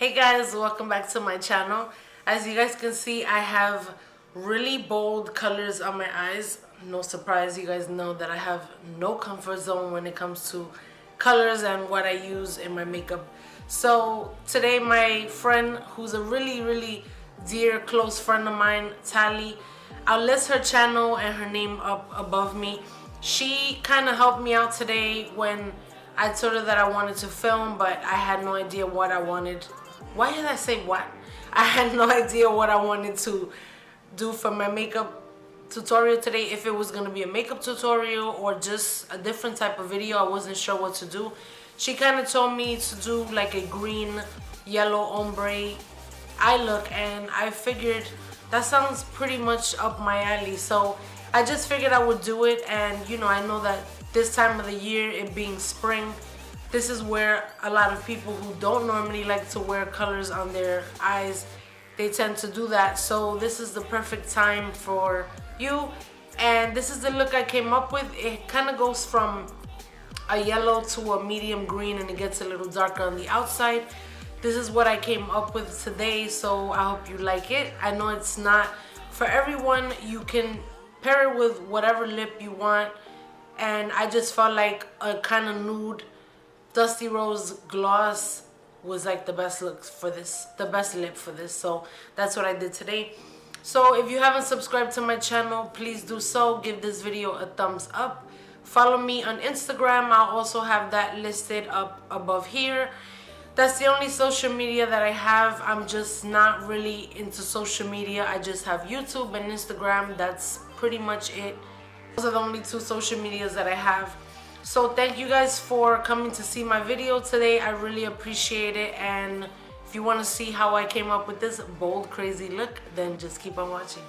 Hey guys, welcome back to my channel. As you guys can see, I have really bold colors on my eyes. No surprise, you guys know that I have no comfort zone when it comes to colors and what I use in my makeup. So today my friend, who's a really dear close friend of mine, Tally, I'll list her channel and her name up above me. She kind of helped me out today when I told her that I wanted to film, but I had no idea what I wanted. Why did I say what? I had no idea what I wanted to do for my makeup tutorial today. If it was going to be a makeup tutorial or just a different type of video, I wasn't sure what to do. She kind of told me to do like a green, yellow ombre eye look, and I figured that sounds pretty much up my alley. So I just figured I would do it, and you know, I know that this time of the year, it being spring, this is where a lot of people who don't normally like to wear colors on their eyes, they tend to do that. So this is the perfect time for you. And this is the look I came up with. It kind of goes from a yellow to a medium green, and it gets a little darker on the outside. This is what I came up with today, so I hope you like it. I know it's not for everyone. You can pair it with whatever lip you want, and I just felt like a kind of nude Dusty Rose gloss was like the best look for this, the best lip for this. So that's what I did today. So if you haven't subscribed to my channel, please do so. Give this video a thumbs up. Follow me on Instagram. I'll also have that listed up above here. That's the only social media that I have. I'm just not really into social media. I just have YouTube and Instagram. That's pretty much it. Those are the only two social medias that I have. So thank you guys for coming to see my video today. I really appreciate it. And if you want to see how I came up with this bold, crazy look, then just keep on watching.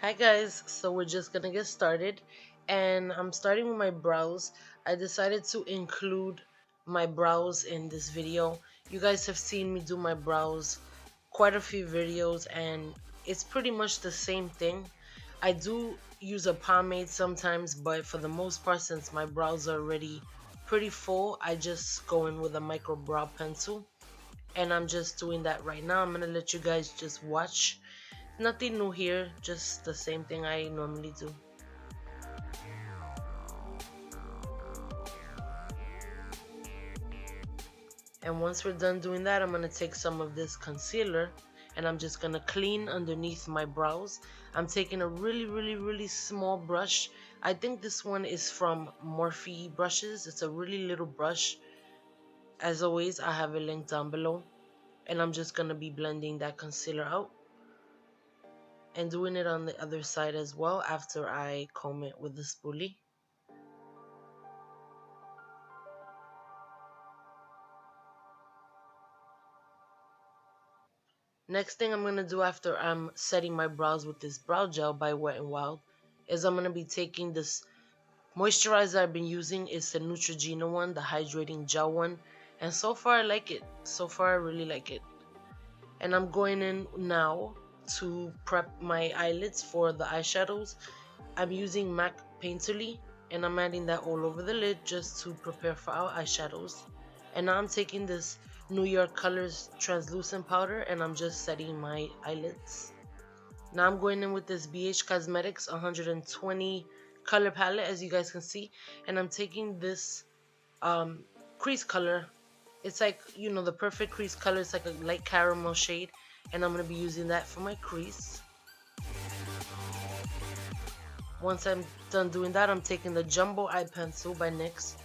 Hi guys, so we're just gonna get started, and I'm starting with my brows. I decided to include my brows in this video. You guys have seen me do my brows quite a few videos, and it's pretty much the same thing. I do use a pomade sometimes, but for the most part, since my brows are already pretty full, I just go in with a micro brow pencil, and I'm just doing that right now. I'm gonna let you guys just watch. Nothing new here, just the same thing I normally do. And once we're done doing that, I'm gonna take some of this concealer and I'm just gonna clean underneath my brows. I'm taking a really small brush. I think this one is from Morphe brushes. It's a really little brush. As always, I have a link down below, and I'm just gonna be blending that concealer out and doing it on the other side as well after I comb it with the spoolie. Next thing I'm going to do after I'm setting my brows with this brow gel by Wetnwild is I'm going to be taking this moisturizer I've been using. It's the Neutrogena one, the hydrating gel one. And so far I like it. So far I really like it. And I'm going in now to prep my eyelids for the eyeshadows. I'm using MAC Painterly, and I'm adding that all over the lid just to prepare for our eyeshadows. And now I'm taking this New York Colors translucent powder, and I'm just setting my eyelids. Now I'm going in with this Bhcosmetics 120 color palette, as you guys can see, and I'm taking this crease color. It's like, you know, the perfect crease color. It's like a light caramel shade, and I'm going to be using that for my crease. Once I'm done doing that, I'm taking the Jumbo Eye Pencil by NYX,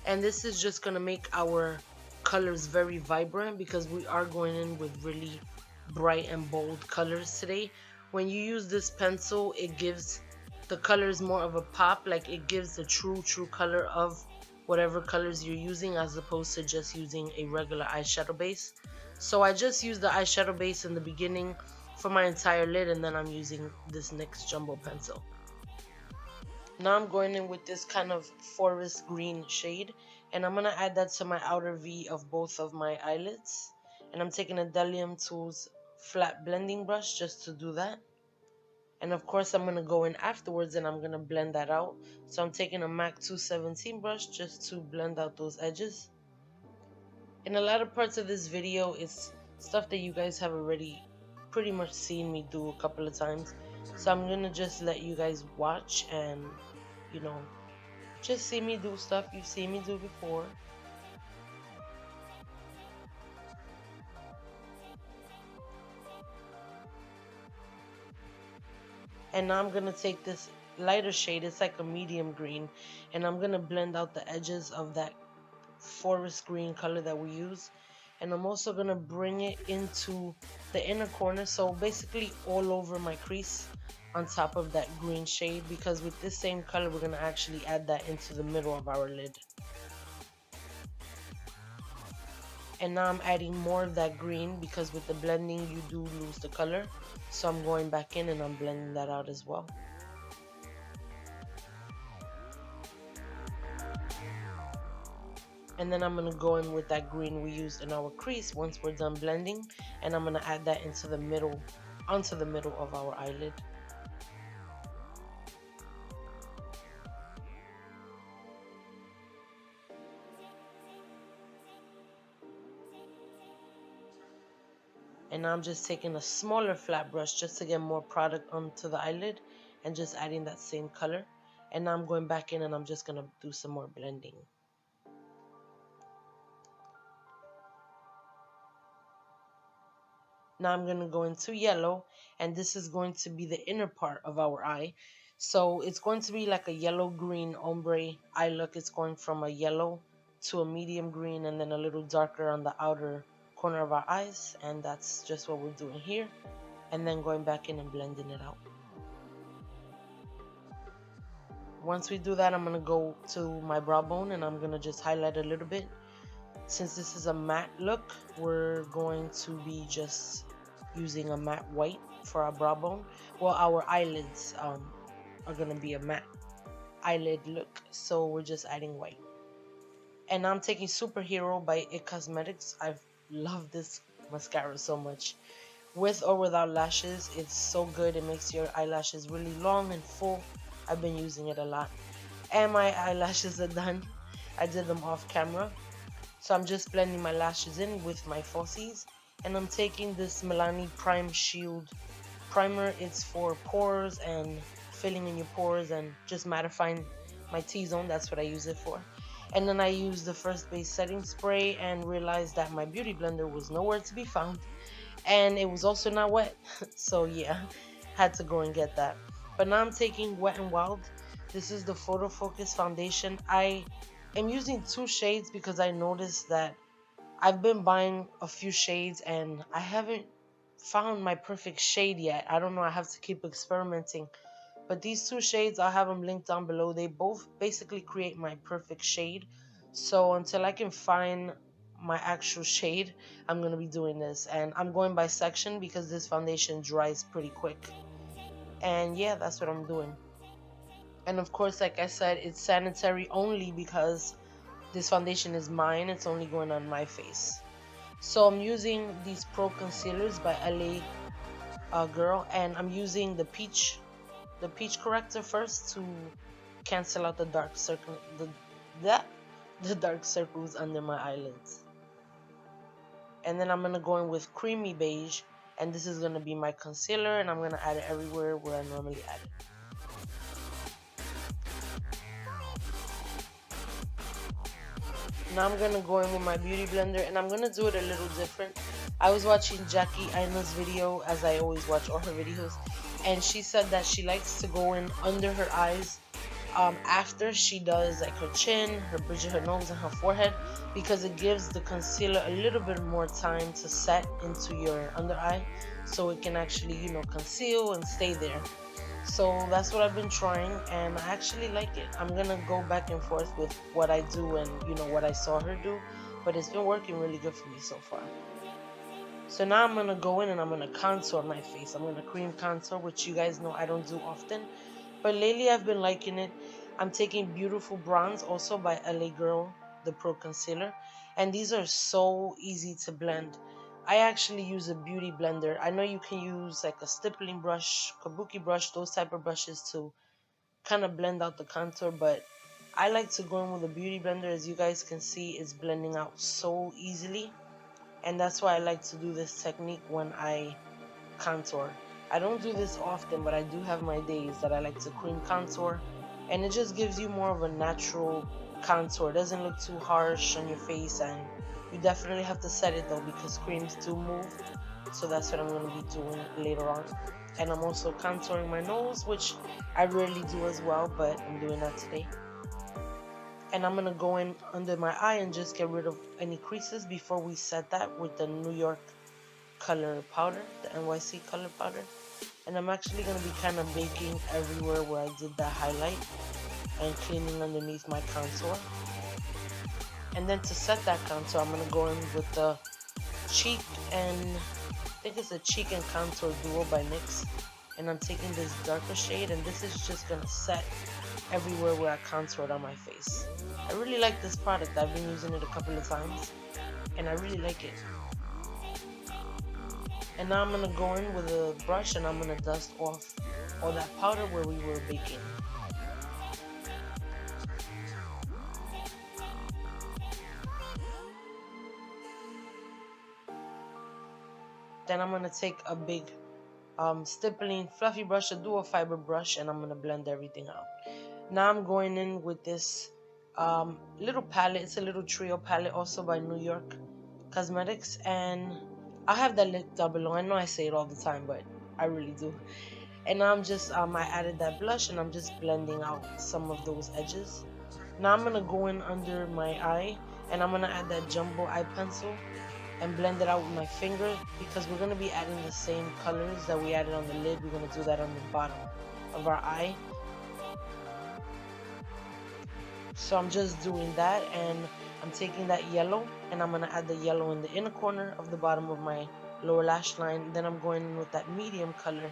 and this is just going to make our colors very vibrant because we are going in with really bright and bold colors today. When you use this pencil, it gives the colors more of a pop, like it gives the true color of whatever colors you're using, as opposed to just using a regular eyeshadow base. So I just use the eyeshadow base in the beginning for my entire lid, and then I'm using this NYX Jumbo pencil. Now I'm going in with this kind of forest green shade, and I'm going to add that to my outer V of both of my eyelids. And I'm taking a Delium Tools flat blending brush just to do that. And of course I'm going to go in afterwards and I'm going to blend that out. So I'm taking a MAC 217 brush just to blend out those edges. In a lot of parts of this video, it's stuff that you guys have already pretty much seen me do a couple of times. So I'm gonna just let you guys watch and, you know, just see me do stuff you've seen me do before. And now I'm gonna take this lighter shade, it's like a medium green, and I'm gonna blend out the edges of that forest green color that we use. And I'm also gonna bring it into the inner corner, so basically all over my crease on top of that green shade, because with this same color we're gonna actually add that into the middle of our lid. And now I'm adding more of that green, because with the blending you do lose the color, so I'm going back in and I'm blending that out as well. And then I'm going to go in with that green we used in our crease once we're done blending, and I'm going to add that into the middle, onto the middle of our eyelid. And now I'm just taking a smaller flat brush just to get more product onto the eyelid and just adding that same color. And now I'm going back in and I'm just going to do some more blending. Now I'm going to go into yellow, and this is going to be the inner part of our eye. So it's going to be like a yellow-green ombre eye look. It's going from a yellow to a medium green and then a little darker on the outer corner of our eyes. And that's just what we're doing here. And then going back in and blending it out. Once we do that, I'm going to go to my brow bone and I'm going to just highlight a little bit. Since this is a matte look, we're going to be just using a matte white for our brow bone. Well, our eyelids are going to be a matte eyelid look, so we're just adding white. And I'm taking Superhero by Itcosmetics. I love this mascara so much. With or without lashes, it's so good. It makes your eyelashes really long and full. I've been using it a lot. And my eyelashes are done. I did them off camera. So I'm just blending my lashes in with my falsies. And I'm taking this Milani Prime Shield primer. It's for pores and filling in your pores and just mattifying my T-zone. That's what I use it for. And then I used the First Base setting spray and realized that my beauty blender was nowhere to be found. And it was also not wet. So yeah, had to go and get that. But now I'm taking Wetnwild. This is the photofocus foundation. I am using 2 shades because I noticed that I've been buying a few shades and I haven't found my perfect shade yet. I don't know, I have to keep experimenting. But these 2 shades, I'll have them linked down below. They both basically create my perfect shade. So until I can find my actual shade, I'm going to be doing this. And I'm going by section because this foundation dries pretty quick. And yeah, that's what I'm doing. And of course, like I said, it's sanitary only because this foundation is mine. It's only going on my face. So I'm using these Pro Concealers by Lagirl, and I'm using the peach corrector first to cancel out the dark circle, the dark circles under my eyelids. And then I'm gonna go in with creamy beige, and this is gonna be my concealer, and I'm gonna add it everywhere where I normally add it. Now I'm gonna go in with my beauty blender, and I'm gonna do it a little different. I was watching Jackie Aina's video, as I always watch all her videos, and she said that she likes to go in under her eyes after she does like her chin, her bridge of her nose, and her forehead, because it gives the concealer a little bit more time to set into your under eye, so it can actually, you know, conceal and stay there. So that's what I've been trying, and I actually like it. I'm gonna go back and forth with what I do and, you know, what I saw her do, but it's been working really good for me so far. So now I'm gonna go in and I'm gonna contour my face. I'm gonna cream contour, which you guys know I don't do often, but lately I've been liking it. I'm taking Beautiful Bronze, also by Lagirl, the Pro Concealer, and these are so easy to blend. I actually use a beauty blender. I know you can use like a stippling brush, kabuki brush, those type of brushes to kind of blend out the contour, but I like to go in with a beauty blender. As you guys can see, it's blending out so easily. And that's why I like to do this technique when I contour. I don't do this often, but I do have my days that I like to cream contour. And it just gives you more of a natural contour. It doesn't look too harsh on your face, and you definitely have to set it though because creams do move. So that's what I'm going to be doing later on. And I'm also contouring my nose, which I rarely do as well, but I'm doing that today. And I'm going to go in under my eye and just get rid of any creases before we set that with the New York color powder, the NYC color powder. And I'm actually going to be kind of baking everywhere where I did that highlight and cleaning underneath my contour. And then to set that contour, I'm going to go in with the cheek and I think it's a cheek and contour duo by NYX. And I'm taking this darker shade, and this is just going to set everywhere where I contoured on my face. I really like this product. I've been using it a couple of times and I really like it. And now I'm going to go in with a brush and I'm going to dust off all that powder where we were baking. Then I'm going to take a big stippling fluffy brush, a dual fiber brush, and I'm going to blend everything out. Now I'm going in with this little palette. It's a little trio palette also by New York Cosmetics, and I have that lip down below. I know I say it all the time, but I really do. And now I'm just I added that blush and I'm just blending out some of those edges. Now I'm gonna go in under my eye and I'm gonna add that jumbo eye pencil and blend it out with my finger, because we're gonna be adding the same colors that we added on the lid. We're gonna do that on the bottom of our eye. So I'm just doing that, and I'm taking that yellow and I'm gonna add the yellow in the inner corner of the bottom of my lower lash line. Then I'm going in with that medium color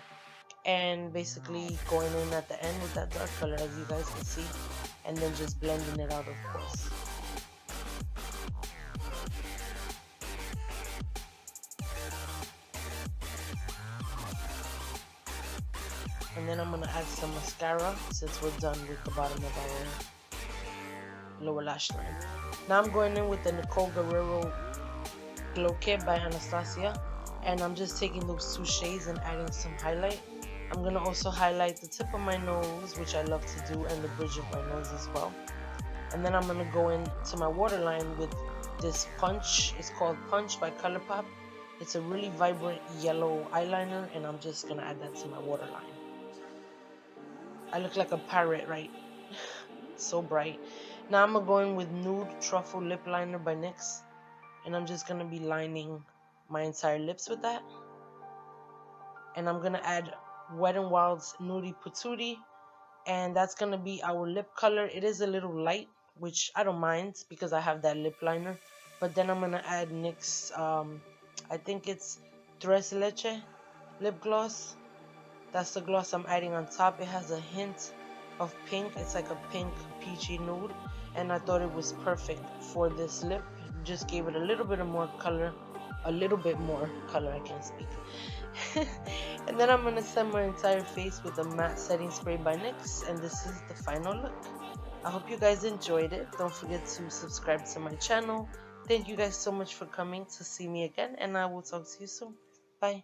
and basically going in at the end with that dark color, as you guys can see, and then just blending it out, of course. And then I'm gonna add some mascara since we're done with the bottom of our lower lash line. Now I'm going in with the Nicole Guerriro Glow Kit by Anastasia, and I'm just taking those two shades and adding some highlight. I'm gonna also highlight the tip of my nose, which I love to do, and the bridge of my nose as well. And then I'm gonna go into my waterline with this Punch. It's called Punch by Colourpop. It's a really vibrant yellow eyeliner, and I'm just gonna add that to my waterline. I look like a parrot, right? So bright. Now I'm gonna go in with Nude Truffle Lip Liner by NYX, and I'm just gonna be lining my entire lips with that. And I'm gonna add Wetnwild's Nude Patootie, and that's gonna be our lip color. It is a little light, which I don't mind because I have that lip liner. But then I'm gonna add NYX, I think it's Tres Leche lip gloss. That's the gloss I'm adding on top. It has a hint of pink. It's like a pink peachy nude, and I thought it was perfect for this lip. Just gave it a little bit more color. I can't speak. And then I'm gonna set my entire face with a matte setting spray by NYX, and this is the final look. I hope you guys enjoyed it. Don't forget to subscribe to my channel. Thank you guys so much for coming to see me again, and I will talk to you soon. Bye.